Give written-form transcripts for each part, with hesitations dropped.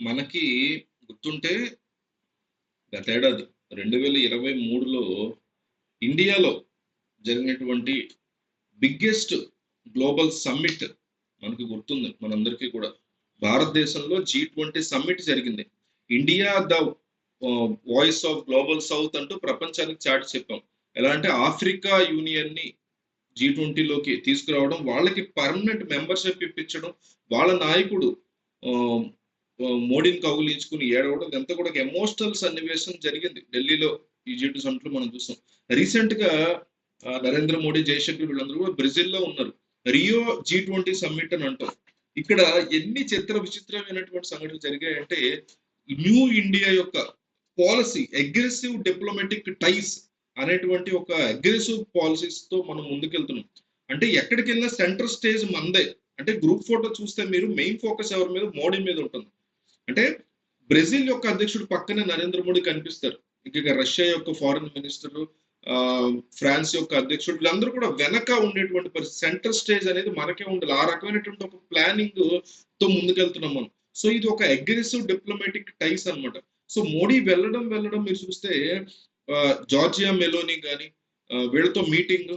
మనకి గుర్తుంటే గతేడాది 2023లో ఇండియాలో జరిగినటువంటి బిగ్గెస్ట్ గ్లోబల్ సమ్మిట్ మనకి గుర్తుంది మనందరికీ కూడా. భారతదేశంలో G20 సమ్మిట్ జరిగింది. India the voice of global south అంటూ ప్రపంచానికి చాటి చెప్పాం. ఎలా అంటే ఆఫ్రికా యూనియన్ని G20లోకి తీసుకురావడం, వాళ్ళకి పర్మనెంట్ మెంబర్షిప్ ఇప్పించడం, వాళ్ళ నాయకుడు మోడీని కౌగిలించుకుని ఏడవడం, ఇదంతా కూడా ఒక ఎమోషనల్ సన్నివేశం జరిగింది ఢిల్లీలో ఈ G20 సమ్మిట్లో మనం చూసాం. రీసెంట్ గా నరేంద్ర మోడీ, జయశంకర్ వీళ్ళందరూ కూడా బ్రెజిల్లో ఉన్నారు. రియో G20 సమ్మిట్ అని అంటాం. ఇక్కడ ఎన్ని విచిత్రమైనటువంటి సంఘటనలు జరిగాయంటే, న్యూ ఇండియా యొక్క పాలసీ అగ్రెసివ్ డిప్లొమాటిక్ టైస్ అనేటువంటి ఒక అగ్రెసివ్ పాలసీస్ తో మనం ముందుకెళ్తున్నాం. అంటే ఎక్కడికి వెళ్ళినా సెంటర్ స్టేజ్ మందే. అంటే గ్రూప్ ఫోటో చూస్తే మీరు మెయిన్ ఫోకస్ ఎవరి మీద? మోడీ మీద ఉంటుంది. అంటే బ్రెజిల్ యొక్క అధ్యక్షుడు పక్కనే నరేంద్ర మోడీ కనిపిస్తారు. ఇక రష్యా యొక్క ఫారిన్ మినిస్టర్, ఫ్రాన్స్ యొక్క అధ్యక్షుడు, వీళ్ళందరూ కూడా వెనక ఉండేటువంటి పరిస్థితి. సెంటర్ స్టేజ్ అనేది మనకే ఉండాలి. ఆ రకమైనటువంటి ఒక ప్లానింగ్ తో ముందుకెళ్తున్నాం మనం. సో ఇది ఒక అగ్రెసివ్ డిప్లొమాటిక్ టైస్ అనమాట. సో మోడీ వెళ్ళడం మీరు చూస్తే జార్జియా మెలోని కానీ వీళ్ళతో మీటింగ్,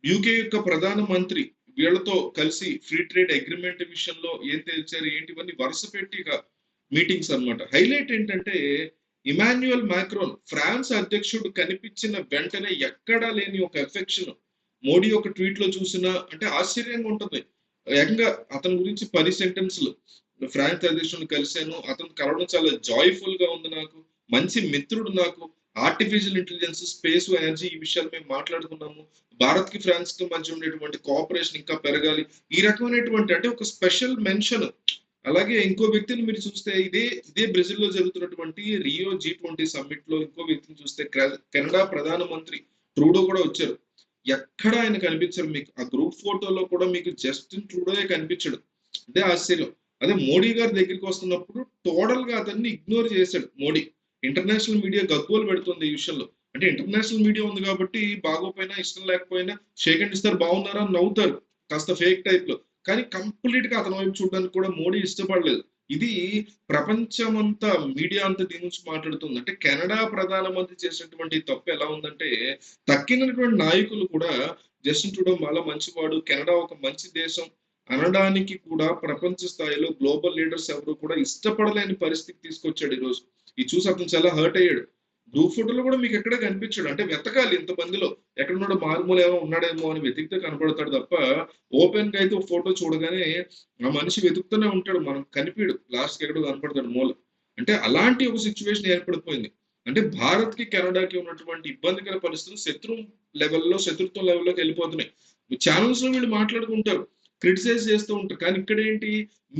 యూకే యొక్క ప్రధాన మంత్రి వీళ్ళతో కలిసి ఫ్రీ ట్రేడ్ అగ్రిమెంట్ విషయంలో ఏం తెలిచారు ఏంటివన్నీ వరుస పెట్టి మీటింగ్స్ అనమాట. హైలైట్ ఏంటంటే ఇమాన్యుయల్ మ్యాక్రోన్ ఫ్రాన్స్ అధ్యక్షుడు కనిపించిన వెంటనే ఎక్కడా లేని ఒక ఎఫెక్షన్ మోడీ ఒక ట్వీట్ లో చూసినా అంటే ఆశ్చర్యంగా ఉంటుంది. ఏకంగా అతని గురించి 10 సెంటెన్స్లు. ఫ్రాన్స్ అధ్యక్షుడిని కలిశాను, అతను కలవడం చాలా జాయ్ఫుల్ గా ఉంది, నాకు మంచి మిత్రుడు, నాకు ఆర్టిఫిషియల్ ఇంటెలిజెన్స్, స్పేస్, ఎనర్జీ ఈ విషయాలు మేము మాట్లాడుకున్నాము, భారత్ కి ఫ్రాన్స్ కి మధ్య ఉండేటువంటి కోఆపరేషన్ ఇంకా పెరగాలి, ఈ రకమైనటువంటి అంటే ఒక స్పెషల్ మెన్షన్. అలాగే ఇంకో వ్యక్తిని మీరు చూస్తే ఇదే బ్రెజిల్ లో జరుగుతున్నటువంటి రియో G20 సమ్మిట్ లో ఇంకో వ్యక్తిని చూస్తే కెనడా ప్రధానమంత్రి ట్రూడో కూడా వచ్చారు. ఎక్కడ ఆయన కనిపించరు మీకు. ఆ గ్రూప్ ఫోటోలో కూడా మీకు జస్టిన్ ట్రూడోయే కనిపించడు. అదే ఆశ్చర్యం. అదే మోడీ గారి దగ్గరికి వస్తున్నప్పుడు టోటల్ గా అతన్ని ఇగ్నోర్ చేశాడు మోడీ. ఇంటర్నేషనల్ మీడియా గగ్గోలు పెడుతుంది ఈ విషయంలో. అంటే ఇంటర్నేషనల్ మీడియా ఉంది కాబట్టి బాగోపోయినా ఇష్టం లేకపోయినా షేక్ హ్యాండ్ ఇస్తారు, బాగున్నారా అని నవ్వుతారు కాస్త ఫేక్ టైప్ లో. కానీ కంప్లీట్ గా అతని వైపు చూడడానికి కూడా మోడీ ఇష్టపడలేదు. ఇది ప్రపంచమంతా మీడియా అంతా దీని నుంచి మాట్లాడుతుంది. అంటే కెనడా ప్రధానమంత్రి చేసినటువంటి తప్పు ఎలా ఉందంటే, తక్కినటువంటి నాయకులు కూడా జస్టిన్ ట్రూడో చాలా మంచివాడు, కెనడా ఒక మంచి దేశం అనడానికి కూడా ప్రపంచ స్థాయిలో గ్లోబల్ లీడర్స్ ఎవరు కూడా ఇష్టపడలేని పరిస్థితి తీసుకొచ్చాడు ఈ రోజు. ఇది చూసి అతను చాలా హర్ట్ అయ్యాడు. గ్రూప్ ఫోటోలో కూడా మీకు ఎక్కడ కనిపించాడు. అంటే వెతకాలి ఇంతమందిలో ఎక్కడున్నాడో, మారుమూల ఏమో ఉన్నాడేమో అని వెతికితే కనపడతాడు తప్ప ఓపెన్ గా అయితే ఫోటో చూడగానే ఆ మనిషి వెతుకుతూనే ఉంటాడు, మనం కనిపించడు, లాస్ట్ ఎక్కడో కనపడతాడు మూల. అంటే అలాంటి ఒక సిచ్యువేషన్ ఏర్పడిపోయింది. అంటే భారత్ కి కెనడాకి ఉన్నటువంటి ఇబ్బందికర పరిస్థితులు శత్రుత్వం లెవెల్లోకి వెళ్ళిపోతున్నాయి. ఛానల్స్ లో వీళ్ళు మాట్లాడుకుంటారు, క్రిటిసైజ్ చేస్తూ ఉంటారు. కానీ ఇక్కడ ఏంటి,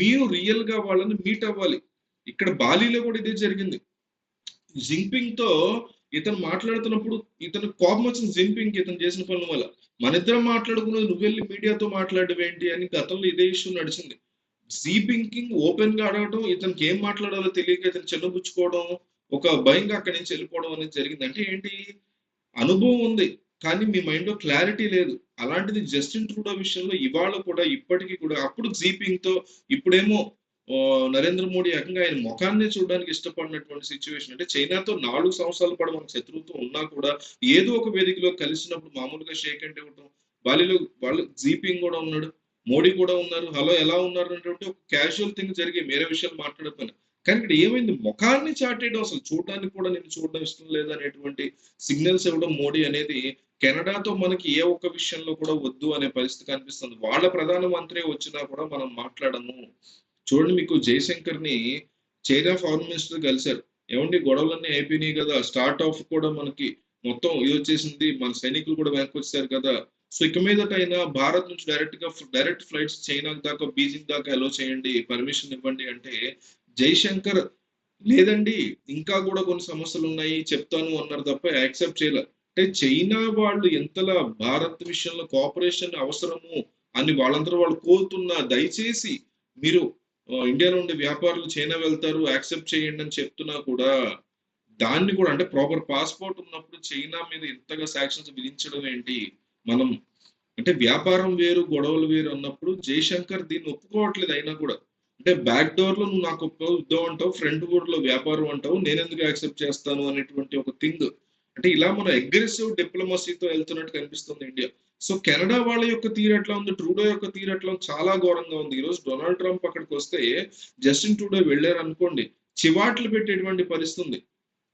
మీరు రియల్ గా వాళ్ళని మీట్ అవ్వాలి. ఇక్కడ బాలీలో కూడా ఇదే జరిగింది. జింపింగ్ తో ఇతను మాట్లాడుతున్నప్పుడు ఇతను కోపం వచ్చిన జింపింగ్ ఇతను చేసిన పనుల వల్ల. మన ఇద్దరం మాట్లాడుకున్నది నువ్వు వెళ్ళి మీడియాతో మాట్లాడడం ఏంటి అని గతంలో ఇదే ఇష్యూ నడిచింది. జింపింగ్ ఓపెన్ గా అడగడం, ఇతనికి ఏం మాట్లాడాలో తెలియక ఇతను చెల్లబుచ్చుకోవడం, ఒక భయంగా అక్కడి నుంచి వెళ్ళిపోవడం అనేది జరిగింది. అంటే ఏంటి, అనుభవం ఉంది కానీ మీ మైండ్ లో క్లారిటీ లేదు. అలాంటిది జస్టిన్ ట్రూడో విషయంలో ఇవాళ కూడా ఇప్పటికీ కూడా అప్పుడు జీపింగ్ తో, ఇప్పుడేమో నరేంద్ర మోడీ ఏకంగా ఆయన ముఖాన్ని చూడడానికి ఇష్టపడినటువంటి సిచ్యువేషన్. అంటే చైనాతో 4 సంవత్సరాల పాటు మన శత్రువుతో ఉన్నా కూడా ఏదో ఒక వేదికలో కలిసినప్పుడు మామూలుగా షేక్ అంటే ఇవ్వటం. బాలీలో వాళ్ళు జీపింగ్ కూడా ఉన్నాడు, మోడీ కూడా ఉన్నారు, హలో ఎలా ఉన్నారు అనేటువంటి ఒక క్యాజువల్ థింగ్ జరిగి వేరే విషయాలు మాట్లాడకపోయినా. కానీ ఇక్కడ ఏమైంది, ముఖాన్ని చాటేయడం, అసలు చూడడానికి కూడా నేను చూడడం ఇష్టం లేదు అనేటువంటి సిగ్నల్స్ ఇవ్వడం మోడీ అనేది కెనడాతో మనకి ఏ ఒక్క విషయంలో కూడా వద్దు అనే పరిస్థితి కనిపిస్తుంది. వాళ్ళ ప్రధానమంత్రి వచ్చినా కూడా మనం మాట్లాడము. చూడండి, మీకు జయశంకర్ ని చైనా ఫారెన్ మినిస్టర్ కలిశారు. ఏమండి గొడవలన్నీ అయిపోయినాయి కదా, స్టార్ట్ ఆఫ్ కూడా మనకి మొత్తం ఇది వచ్చేసింది, మన సైనికులు కూడా వెనక్కి వచ్చారు కదా, సో ఇక మీదట అయినా భారత్ నుంచి డైరెక్ట్ ఫ్లైట్స్ చైనా దాకా, బీజింగ్ దాకా అలో చేయండి, పర్మిషన్ ఇవ్వండి అంటే జైశంకర్ లేదండి ఇంకా కూడా కొన్ని సమస్యలు ఉన్నాయి చెప్తాను అన్నారు తప్ప యాక్సెప్ట్ చేయలేదు. అంటే చైనా వాళ్ళు ఎంతలా భారత్ విషయంలో కోఆపరేషన్ అవసరము అని వాళ్ళందరూ వాళ్ళు కోరుతున్నా, దయచేసి మీరు ఇండియా నుండి వ్యాపారులు చైనా వెళ్తారు యాక్సెప్ట్ చేయండి అని చెప్తున్నా కూడా దాన్ని కూడా, అంటే ప్రాపర్ పాస్పోర్ట్ ఉన్నప్పుడు చైనా మీద ఇంతగా శాంక్షన్స్ విధించడం ఏంటి మనం. అంటే వ్యాపారం వేరు, గొడవలు వేరు అన్నప్పుడు జైశంకర్ దీన్ని ఒప్పుకోవట్లేదు. అయినా కూడా అంటే బ్యాక్ డోర్ లో నువ్వు నాకు ఒక ఉద్యోగం అంటావు, ఫ్రంట్ డోర్ లో వ్యాపారం అంటావు, నేను ఎందుకు యాక్సెప్ట్ చేస్తాను అనేటువంటి ఒక థింగ్. అంటే ఇలా మనం అగ్రెసివ్ డిప్లొమసీతో వెళ్తున్నట్టు కనిపిస్తుంది ఇండియా. సో కెనడా వాళ్ళ యొక్క తీరు ఎట్లా ఉంది, ట్రూడో యొక్క తీరు ఎట్లా ఉంది, చాలా ఘోరంగా ఉంది. ఈ రోజు డొనాల్డ్ ట్రంప్ అక్కడికి వస్తే జస్టిన్ ట్రూడో వెళ్ళారు అనుకోండి, చివాట్లు పెట్టేటువంటి పరిస్థితి ఉంది.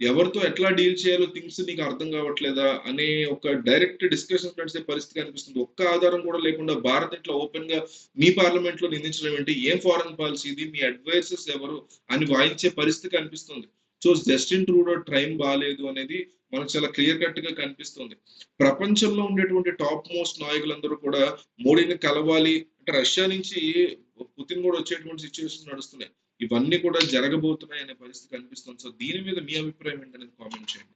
ఎవరితో ఎట్లా డీల్ చేయాలో థింగ్స్ నీకు అర్థం కావట్లేదా అనే ఒక డైరెక్ట్ డిస్కషన్ నడిచే పరిస్థితి కనిపిస్తుంది. ఒక్క ఆధారం కూడా లేకుండా భారత్ ఇట్లా ఓపెన్ గా మీ పార్లమెంట్ లో నిందించడం ఏంటి, ఏం ఫారెన్ పాలసీ ఇది, మీ అడ్వైజర్స్ ఎవరు అని వాయించే పరిస్థితి కనిపిస్తుంది. సో జస్టిన్ ట్రూడో టైం బాగాలేదు అనేది మనకు చాలా క్లియర్ కట్ గా కనిపిస్తుంది. ప్రపంచంలో ఉండేటువంటి టాప్ మోస్ట్ నాయకులందరూ కూడా మోడీని కలవాలి అంటే రష్యా నుంచి పుతిన్ కూడా వచ్చేటువంటి సిచ్యువేషన్ నడుస్తున్నాయి. ఇవన్నీ కూడా జరగబోతున్నాయి అనే పరిస్థితి కనిపిస్తుంది. సో దీని మీద మీ అభిప్రాయం ఏంటనేది కామెంట్ చేయండి.